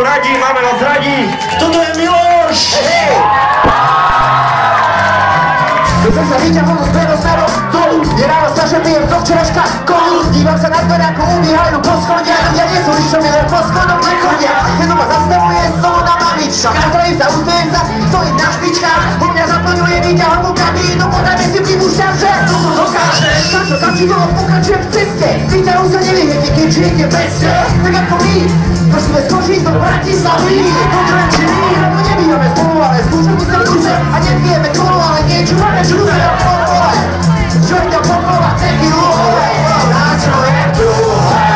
to radí, máme vás radí. Toto je Miloš. Keď som sa vyťahol z beru smerom dolu, je ráno sa, že pijem do včeraška kolu. Dívam sa na dvere, ako ubíhajú po schode. Ja nie sú nič, čo mi len po schodom nechodia. Keď ma zastavuje slovo na mamička. Natrojím sa, usmejem sa, stojím na špičkách. Po mňa zaplňuje výťahovú kabínu. Podajme si pripúšťam, že to dokážeš. Takto tam život pokračuje v ceste. Výťahu sa nevyhne, keď žijete bezce. Tak ako my, prosíme skočiť do Bratislavy. Do Trenčiny, lebo nebývame spolu, ale skúšame sa kúse. A nepijeme kolo, ale niečo máme žúze. Jointa pokola, tequilu. Nástroje druhé,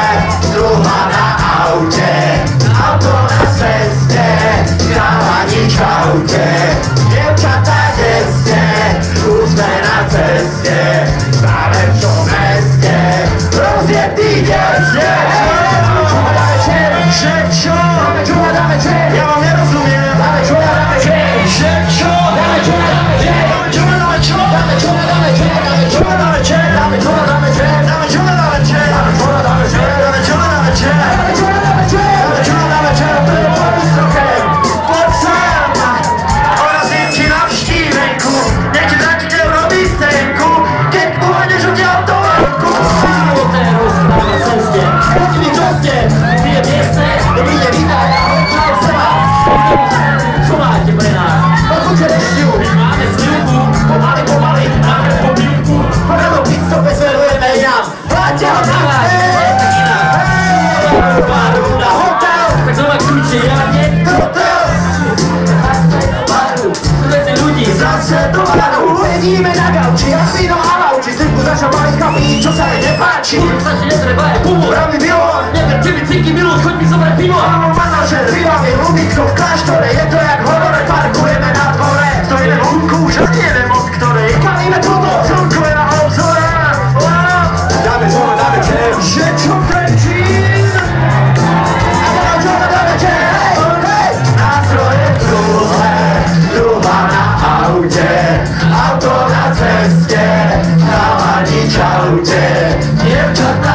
druhá na aute. Auto na ceste, kráľani čaute. Dievčatá, kde ste, už sme na ceste. Práve v tom meste, rozjetý deste. Čo hľadáme čer? Že čo? Čo hľadáme čer? Ja vám nerozumiem. Dáme čo hľadáme čer? Že čo? Dáme čo hľadáme čer? Čo hľadáme čo? Dáme čo hľadáme čer? Čo hľadáme čer? Dáme čo hľadáme čer? Dáme čo hľadáme čer? Dáme čo hľadáme čer? Dáme čo hľadáme čer? Dáme čo hľadáme čer? Dáme čo hľadáme čer? To je podstrokem. Poď sem. Porazím ti navštívenku. Nech ti za ti robí stenku. Keď pôjdeš od ťa do venku. Teraz na ceste, poďmi čo ste, pije piesne, dobrý deň, vítaj a čau seba. Čo máte pre nás? Koľko čerešňu? Máme sľubku, pomaly, máme pobívku. Poradom pitstope smerujeme inám, hľadte ho na vás. Baru na hotel, tak doma kľúče, ja nie hotel. Zase ľudí, zase do baru. Uvedíme na gauči, a víno a lauči, synku za šampány chlapí, čo sa mi nepáči. Sa ti netreba je pumor. Pravý Miloš, Neber tebe cinky Miloš, choď mi zobrať pivo. mám manažer, bývam je Rubikko v kláštore, je to jak horore, parkujeme na dvore. Stojíme vonku, už ani neviem od ktorej. Palíme toto, Slnko je na obzore. dáme čo, dáme čer. Že čo Trenčín? A dáme čo, dáme čer, hej. Nástroje druhé, druhá na aute. Auto na ceste, chalani čaute. Dievčatá,